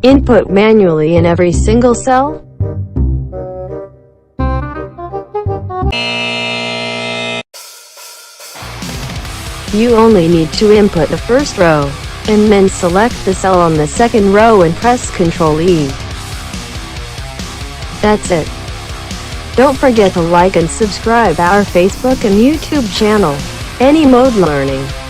Input manually in every single cell? You only need to input the first row, and then select the cell on the second row and press Ctrl E. That's it. Don't forget to like and subscribe our Facebook and YouTube channel, AnyMode Learning.